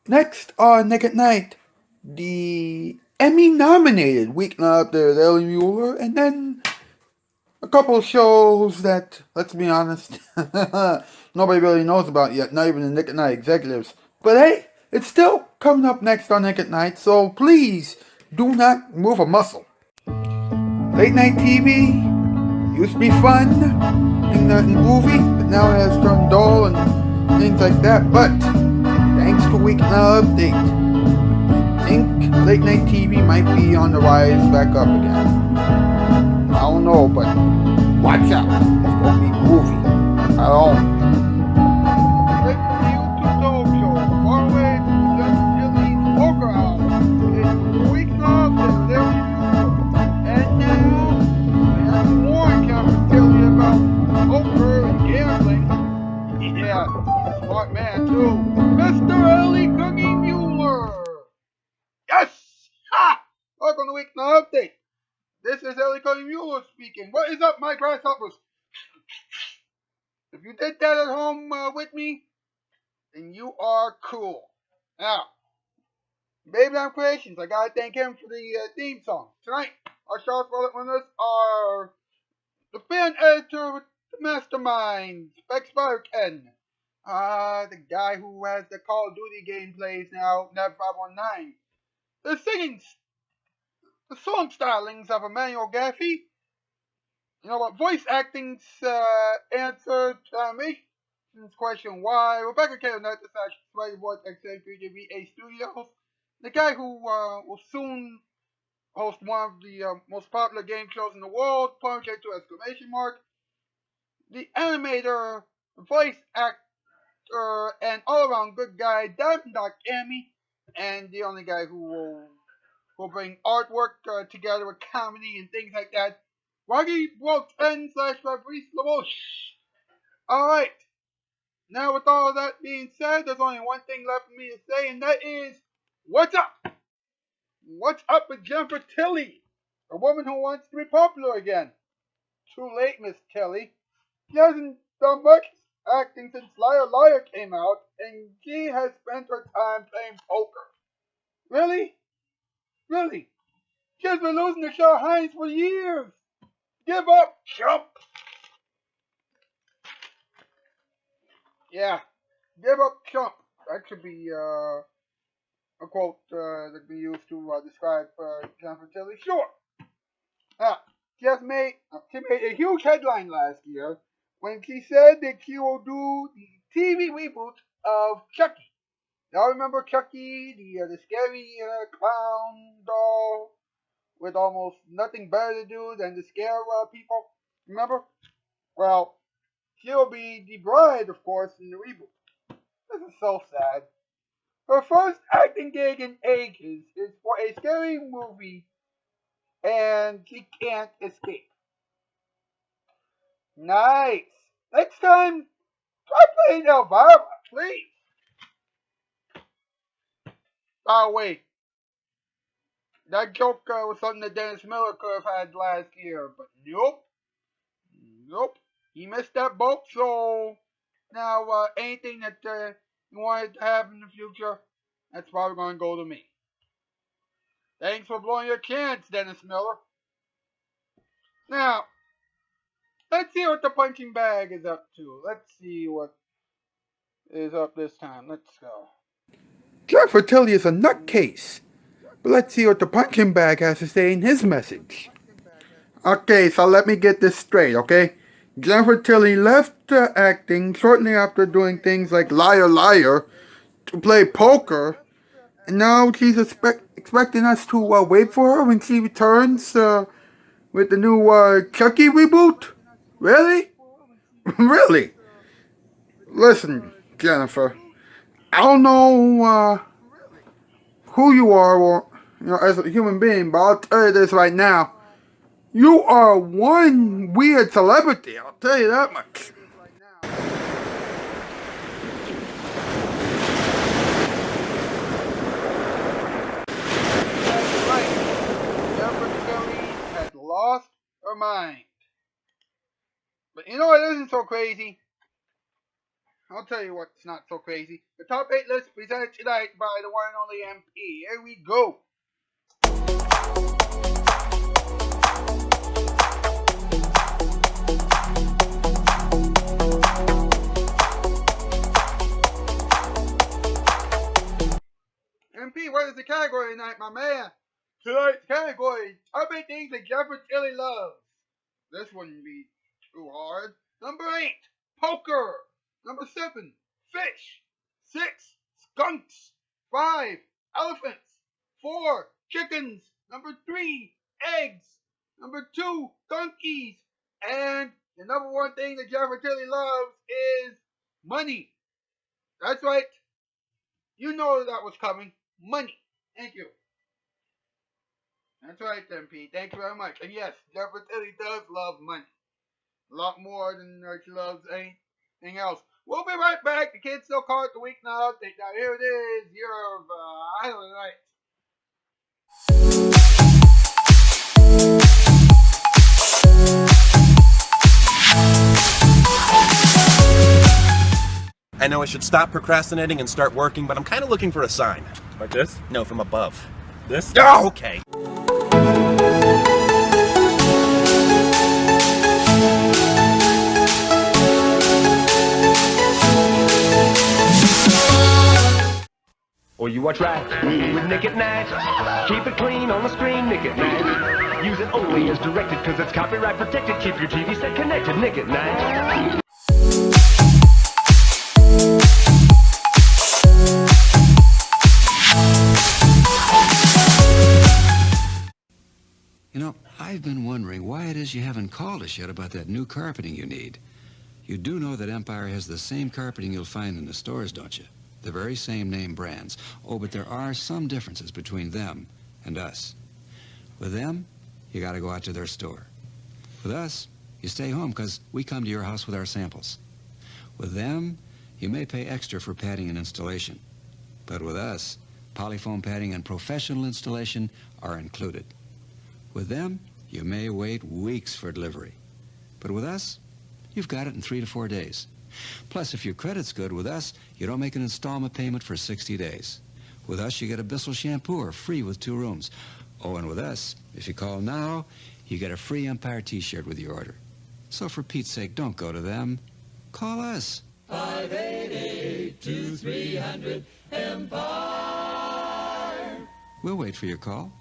Next on Nick at Night, the Emmy-nominated Weeknight there with Ellie Muller, and then a couple of shows that, let's be honest, nobody really knows about yet, not even the Nick at Night executives. But hey, it's still coming up next on Nick at Night, so please do not move a muscle. Late night TV used to be fun in the movie, but now it has turned dull and things like that. But thanks to Weeknight Update, I think late night TV might be on the rise back up again. I don't know, but watch out. It's gonna be movie. I don't. Great for the YouTube Dome Show. Far away from Jilly's Poker House. It's Weeknight and Larry Mueller. And now, I have some more I can tell you about poker and gambling. Yeah, he's a smart man too. Mr. Ellie Cookie Mueller. Yes! Ha! Welcome to Weeknight Update. This is Ellie Cody Mueller speaking. What is up, my grasshoppers? If you did that at home with me, then you are cool. Now, Baby Creations, I gotta thank him for the theme song. Tonight, our Shoutout Spotlight winners are the fan editor with the mastermind, Specs Ken. The guy who has the Call of Duty gameplays now, Nev 519. The the song stylings of Emmanuel Gaffey. You know what? Voice acting's answer to me. Question why Rebecca K. Net the writer voice actor VA Studios. The guy who will soon host one of the most popular game shows in the world, Plunge2 exclamation mark. The animator, voice actor, and all around good guy, Diamond Doc Amy, and the only guy who will bring artwork together with comedy and things like that. Waggy World 10 / Fabrice LaRoche. Alright, now with all of that being said, there's only one thing left for me to say, and that is, what's up? What's up with Jennifer Tilly? A woman who wants to be popular again. Too late, Miss Tilly. She hasn't done much acting since Liar Liar came out, and she has spent her time playing poker. Really? Really? She has been losing to Shaw Hines for years. Give up, chump. Yeah, give up, chump. That should be a quote that can be used to describe Jennifer Tilly. Sure. Uh, she made a huge headline last year when she said that she will do the TV reboot of Chucky. Y'all remember Chucky, the scary clown doll with almost nothing better to do than to scare people? Remember? Well, she'll be the bride, of course, in the reboot. This is so sad. Her first acting gig in ages is for a scary movie, and she can't escape. Nice. Next time, try playing Elvira, please. Oh, wait. That joke was something that Dennis Miller could have had last year, but nope. Nope. He missed that boat, so now anything that you wanted to have in the future, that's probably going to go to me. Thanks for blowing your chance, Dennis Miller. Now, let's see what the punching bag is up to. Let's see what is up this time. Let's go. Jeff Tilly is a nutcase. But let's see what the punching bag has to say in his message. Okay, so let me get this straight, okay? Jennifer Tilly left acting shortly after doing things like Liar Liar to play poker, and now she's expecting us to wait for her when she returns with the new Chucky reboot? Really? Really? Listen, Jennifer, I don't know who you are or as a human being, but I'll tell you this right now. You are one weird celebrity, I'll tell you that much. That's right. Jennifer Tilly has lost her mind. But you know what isn't so crazy? I'll tell you what's not so crazy. The top 8 list presented tonight by the one and only MP. Here we go. MP, what is the category tonight, my man? Tonight's category, top 8 things that Jeffrey really loves. This wouldn't be too hard. Number 8, poker. Number 7, fish. 6, skunks. 5, elephants. 4, chickens. Number 3, eggs. Number 2, donkeys. And the number 1 thing that Jeffrey really loves is money. That's right. You know that was coming. Money. Thank you. That's right, MP. Thank you very much. And yes, Jeffrey Tilly does love money. A lot more than she loves anything else. We'll be right back. The kids still call it the Weeknight Update. Now here it is, your Island Night. I know I should stop procrastinating and start working, but I'm kind of looking for a sign. Like this? No, from above. This? Oh, okay. Or you watch right with Nick at Night. Keep it clean on the screen, Nick at Night. Use it only as directed, cause it's copyright protected. Keep your TV set connected, Nick at Night. You know, I've been wondering why it is you haven't called us yet about that new carpeting you need. You do know that Empire has the same carpeting you'll find in the stores, don't you? The very same name brands. Oh, but there are some differences between them and us. With them, you gotta go out to their store. With us, you stay home because we come to your house with our samples. With them, you may pay extra for padding and installation. But with us, polyfoam padding and professional installation are included. With them, you may wait weeks for delivery. But with us, you've got it in 3 to 4 days. Plus, if your credit's good with us, you don't make an installment payment for 60 days. With us, you get a Bissell shampooer free with 2 rooms. Oh, and with us, if you call now, you get a free Empire t-shirt with your order. So for Pete's sake, don't go to them. Call us. 588-2300 Empire. We'll wait for your call.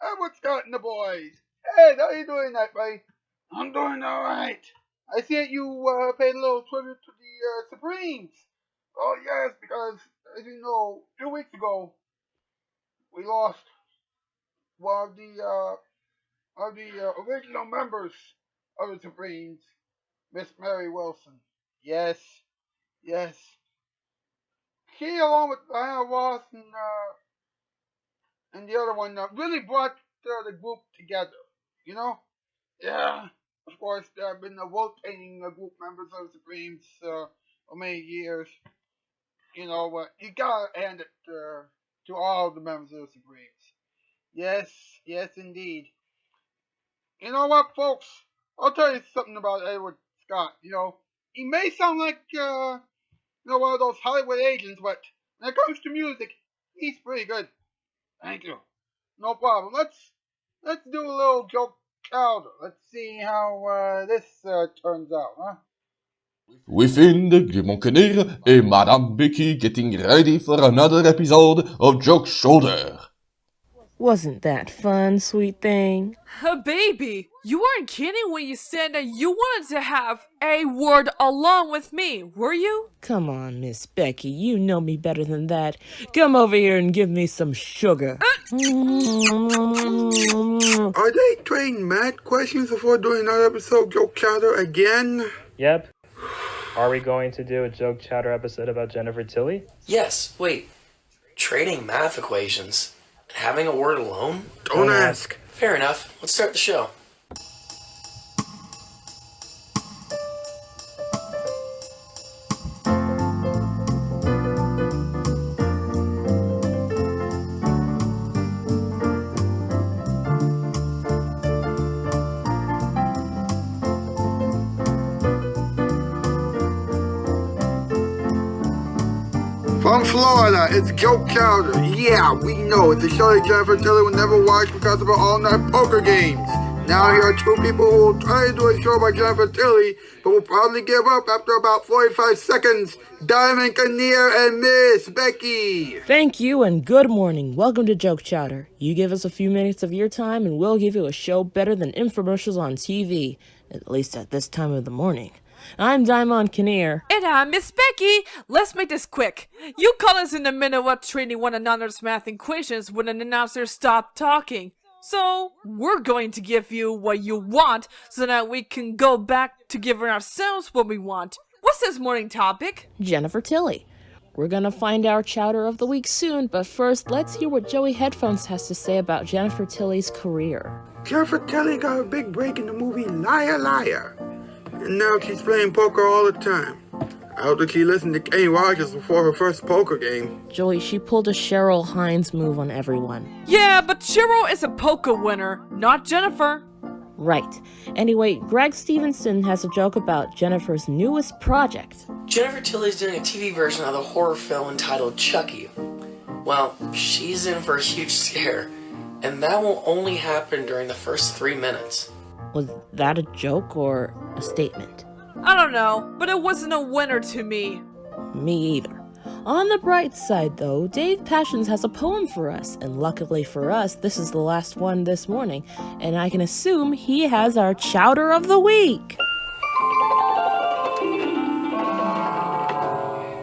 Hey, what's got in the boys? Hey, how you doing that, buddy? I'm doing alright. I see that you paid a little tribute to the Supremes. Oh, yes, because, as you know, 2 weeks ago, we lost one of the original members of the Supremes, Miss Mary Wilson. Yes, yes. She, along with Diana Ross and the other one, really brought the group together. You know? Yeah. Of course, there have been rotating group members of the Supremes for many years. You know, but you gotta hand it to all the members of the Supremes. Yes, yes, indeed. You know what, folks? I'll tell you something about Edward Scott. You know, he may sound like one of those Hollywood agents, but when it comes to music, he's pretty good. Thank you. No problem. Let's do a little joke chowder. Let's see how this turns out, huh? Within the Grimonkeneer and Madame Becky getting ready for another episode of Joke Shoulder. Wasn't that fun, sweet thing? Baby, you weren't kidding when you said that you wanted to have a word along with me, were you? Come on, Miss Becky, you know me better than that. Come over here and give me some sugar. Are they trading math questions before doing another episode of Joke Chatter again? Yep. Are we going to do a Joke Chatter episode about Jennifer Tilly? Yes, wait. Trading math equations? Having a word alone? Don't ask. Fair enough. Let's start the show. From Florida, it's Joke Chowder. Yeah, we know it's a show that Jennifer Tilly will never watch because of her all-night poker games. Now here are two people who will try to do a show about Jennifer Tilly, but will probably give up after about 45 seconds. Diamond Kinnear and Miss Becky. Thank you and good morning. Welcome to Joke Chatter. You give us a few minutes of your time and we'll give you a show better than infomercials on TV, at least at this time of the morning. I'm Diamond Kinnear. And I'm Miss Becky. Let's make this quick. You call us in the middle of trading one another's math equations when an announcer stopped talking. So, we're going to give you what you want so that we can go back to giving ourselves what we want. What's this morning topic? Jennifer Tilly. We're gonna find our chowder of the week soon, but first, let's hear what Joey Headphones has to say about Jennifer Tilly's career. Jennifer Tilly got a big break in the movie Liar Liar. And now she's playing poker all the time. I don't think she listened to Kenny Rogers before her first poker game. Joey, she pulled a Cheryl Hines move on everyone. Yeah, but Cheryl is a poker winner, not Jennifer. Right. Anyway, Greg Stevenson has a joke about Jennifer's newest project. Jennifer Tilly's doing a TV version of the horror film entitled Chucky. Well, she's in for a huge scare, and that will only happen during the first 3 minutes. Was that a joke or a statement? I don't know, but it wasn't a winner to me. Me either. On the bright side, though, Dave Passions has a poem for us, and luckily for us, this is the last one this morning, and I can assume he has our chowder of the week.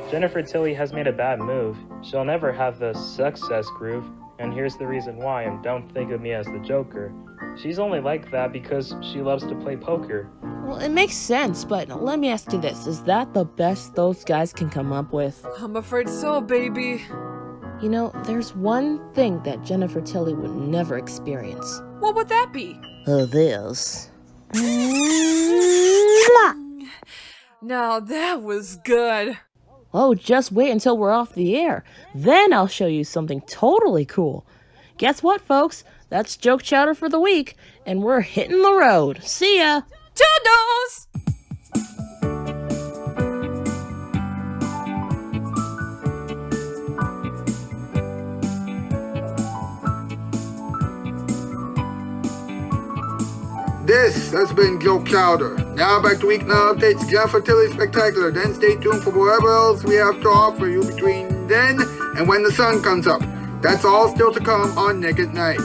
Jennifer Tilly has made a bad move. She'll never have the success groove, and here's the reason why, and don't think of me as the Joker. She's only like that because she loves to play poker. Well, it makes sense, but let me ask you this. Is that the best those guys can come up with? I'm afraid so, baby. You know, there's one thing that Jennifer Tilly would never experience. What would that be? This. Now that was good. Oh, just wait until we're off the air. Then I'll show you something totally cool. Guess what, folks? That's Joke Chowder for the week, and we're hitting the road. See ya! Toodles! This has been Joke Chowder. Now back to Weeknight Updates, Jennifer Tilly Spectacular. Then stay tuned for whatever else we have to offer you between then and when the sun comes up. That's all still to come on Nick at Night.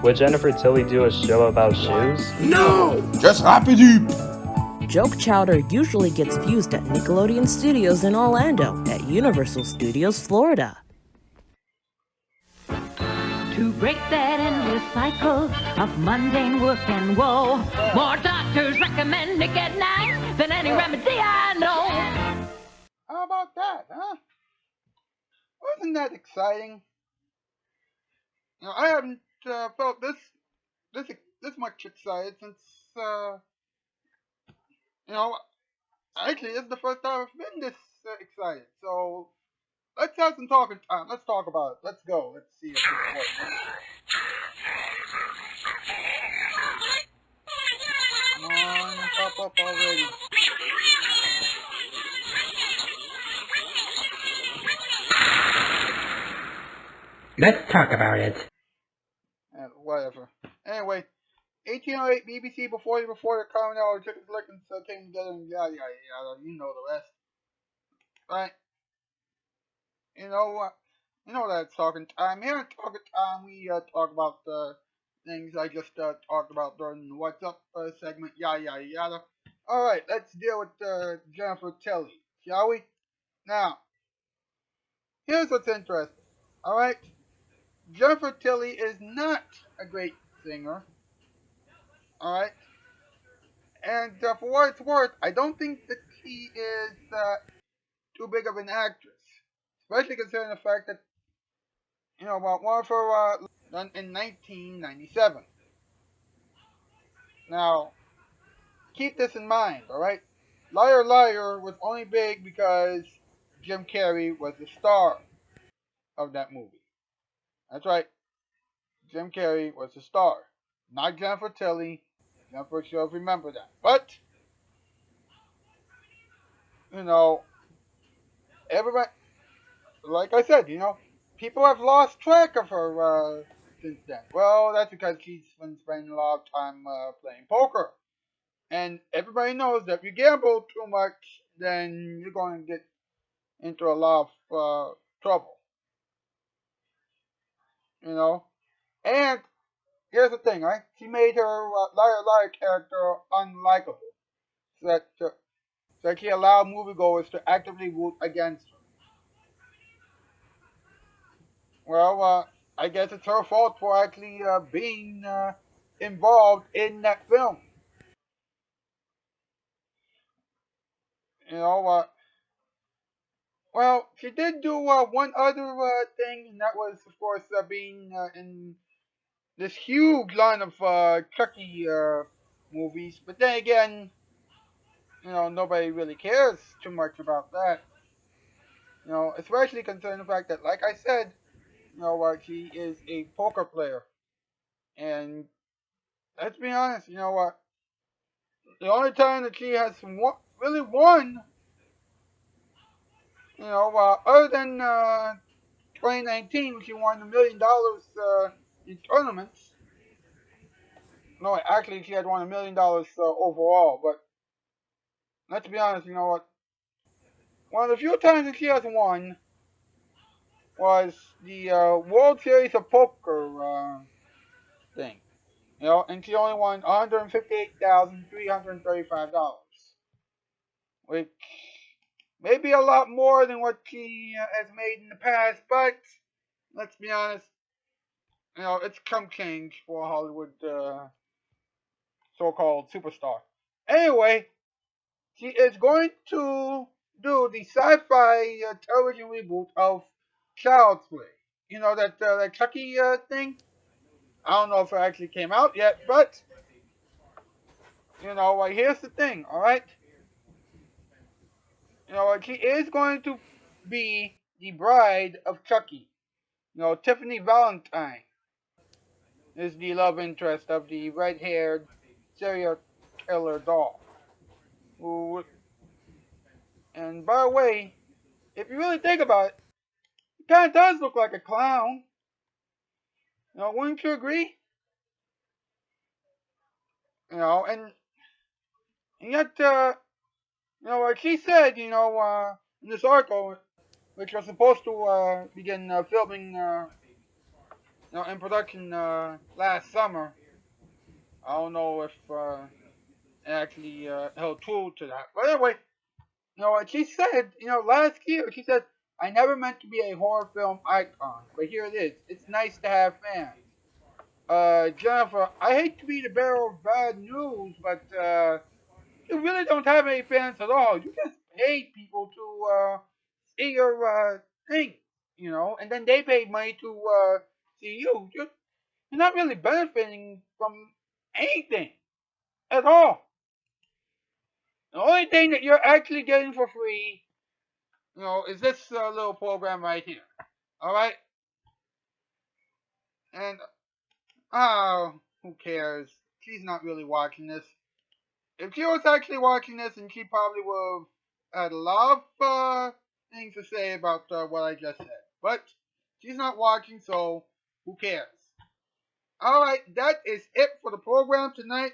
Would Jennifer Tilly do a show about shoes? No! Just Rapidoop! Joke Chowder usually gets fused at Nickelodeon Studios in Orlando, at Universal Studios, Florida. To break that endless cycle of mundane work and woe, more doctors recommend Nick at Night than any remedy I know. How about that, huh? Wasn't that exciting? You know, I haven't felt this much excited since you know, actually this is the first time I've been this excited. So let's have some talking time. Let's talk about it. Let's go. Let's see if this works. Come on, pop up already. Let's talk about it. Whatever. Anyway, 1808 BBC before the Common Hour chicken selections came together and yada yada yada. You know the rest. right? You know, that's talking time. Here at Talking Time, we talk about the things I just talked about during the What's Up segment, yada yada yada. Alright, let's deal with Jennifer Tilly, shall we? Now, here's what's interesting. Alright? Jennifer Tilly is not a great singer. Alright? And for what it's worth, I don't think that she is too big of an actress. Especially considering the fact that, about one of her done in 1997. Now, keep this in mind, alright? Liar Liar was only big because Jim Carrey was the star of that movie. That's right, Jim Carrey was the star. Not Jennifer Tilly. Jennifer should remember that. But, everybody, like I said, people have lost track of her since then. Well, that's because she's been spending a lot of time playing poker. And everybody knows that if you gamble too much, then you're going to get into a lot of trouble. And here's the thing, right? She made her liar liar character unlikable, so that she allowed moviegoers to actively root against her. Well, I guess it's her fault for actually being involved in that film. You know, well, she did do one other thing, and that was, of course, being in this huge line of Chucky movies. But then again, nobody really cares too much about that. Especially considering the fact that, like I said, she is a poker player. And let's be honest, the only time that she has really won, other than 2019, when she won $1 million in tournaments. No, actually, she had won $1 million overall. But let's be honest, one of the few times that she has won was the World Series of Poker thing. And she only won $158,335, which may be a lot more than what she has made in the past, but let's be honest, it's chump change for a Hollywood so-called superstar. Anyway, she is going to do the sci-fi television reboot of Child's Play. That Chucky thing? I don't know if it actually came out yet, but, here's the thing, alright? She is going to be the bride of Chucky. Tiffany Valentine is the love interest of the red-haired serial killer doll. And by the way, if you really think about it, it kind of does look like a clown. Wouldn't you agree? And yet, like she said, in this article, which was supposed to begin filming, in production last summer. I don't know if it actually held true to that. But anyway, what she said, last year, she said, I never meant to be a horror film icon, but here it is. It's nice to have fans. Jennifer, I hate to be the bearer of bad news, but you really don't have any fans at all. You just pay people to see your thing, and then they pay money to see you. You're not really benefiting from anything at all. The only thing that you're actually getting for free, is this little program right here. All right, and who cares? She's not really watching this. If she was actually watching this, and she probably would have had a lot of things to say about what I just said. But she's not watching, so who cares? Alright, that is it for the program tonight.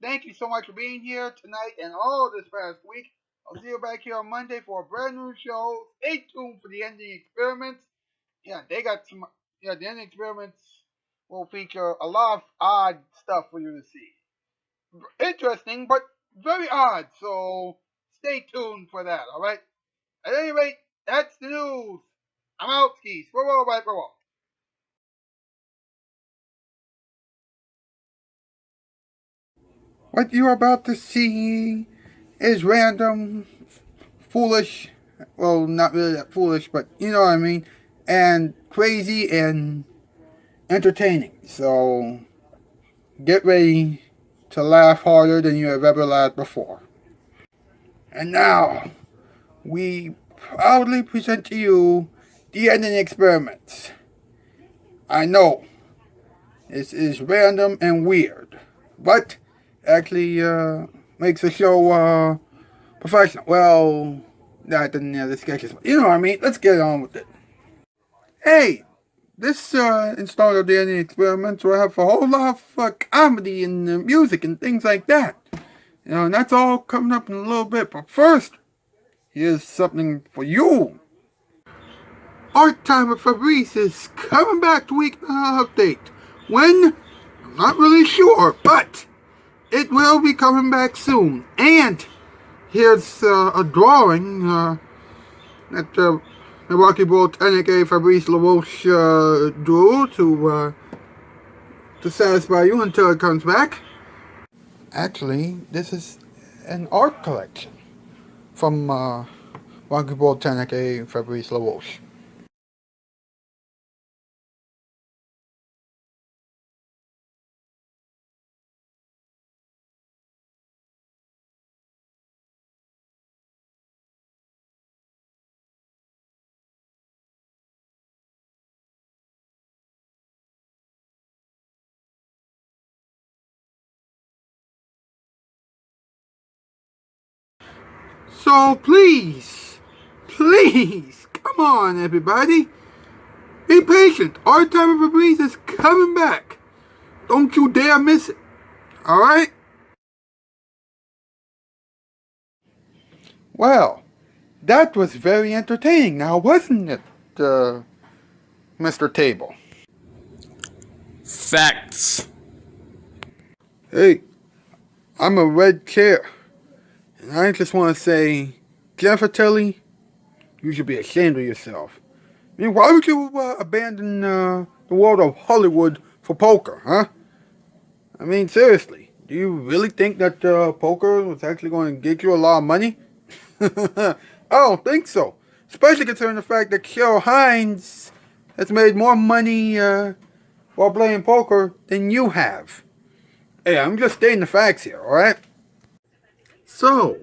Thank you so much for being here tonight and all this past week. I'll see you back here on Monday for a brand new show. Stay tuned for the ending experiments. Yeah, they got some. Yeah, the ending experiments will feature a lot of odd stuff for you to see. Interesting, but very odd. So stay tuned for that. All right. At any rate, that's the news. I'm out, skis. Bye bye. What you're about to see is random, foolish. Well, not really that foolish, but you know what I mean. And crazy and entertaining. So get ready to laugh harder than you have ever laughed before. And now, we proudly present to you the ending experiments. I know, this is random and weird, but actually makes the show professional. Well, that didn't have the sketches. You know what I mean? Let's get on with it. Hey, this installment of the ending experiments will have a whole lot of comedy and music and things like that. You know, and that's all coming up in a little bit. But first, here's something for you. Art Time with Fabrice is coming back to Weeknight Update. When? I'm not really sure, but it will be coming back soon. And here's a drawing that Milwaukee Bull 10aka Fabrice LaRoche drew to satisfy you until it comes back. Actually, this is an art collection from Milwaukee Bull 10aka Fabrice LaRoche. So please, come on everybody. Be patient. Our Time of Fabrice is coming back. Don't you dare miss it. Alright? Well, that was very entertaining now, wasn't it, Mr. Table? Facts. Hey, I'm a red chair. And I just want to say, Jennifer Tilly, you should be ashamed of yourself. I mean, why would you abandon the world of Hollywood for poker, huh? I mean, seriously, do you really think that poker was actually going to get you a lot of money? I don't think so. Especially considering the fact that Cheryl Hines has made more money while playing poker than you have. Hey, I'm just stating the facts here, alright? So,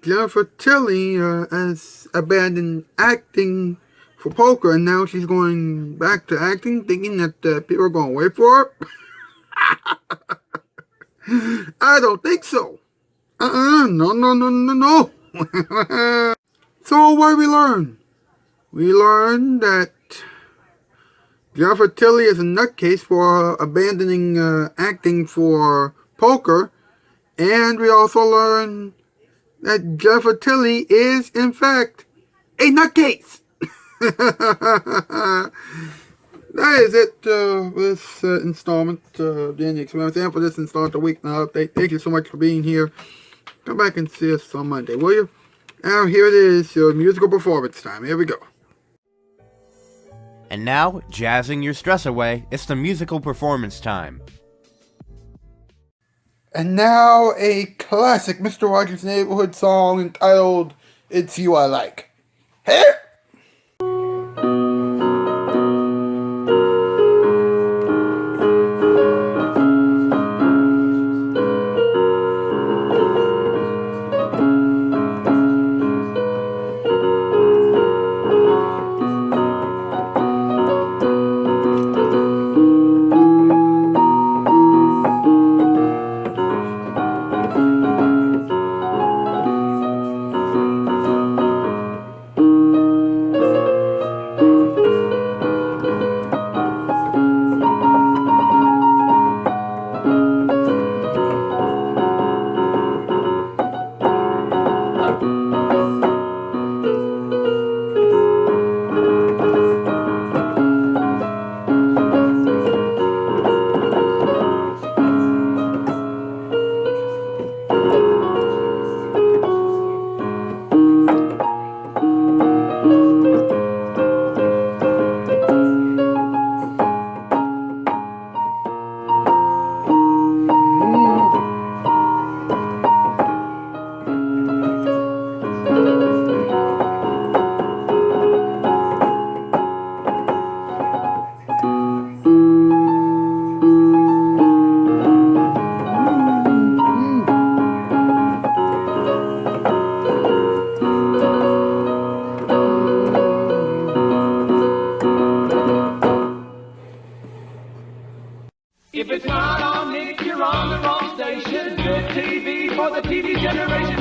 Jennifer Tilly has abandoned acting for poker, and now she's going back to acting, thinking that people are going to wait for her? I don't think so. No. So what did we learn? We learned that Jennifer Tilly is a nutcase for abandoning acting for poker, and we also learned that Jennifer Tilly is, in fact, a nutcase. That is it for this installment of the Ending Experiments, and for this installment of Weeknight Update. Thank you so much for being here. Come back and see us on Monday, will you? Now, here it is, your musical performance time. Here we go. And now, jazzing your stress away, it's the musical performance time. And now, a classic Mr. Rogers' Neighborhood song entitled It's You I Like. Hey! If it's not on Nick, you're on the wrong station. Good TV for the TV generation.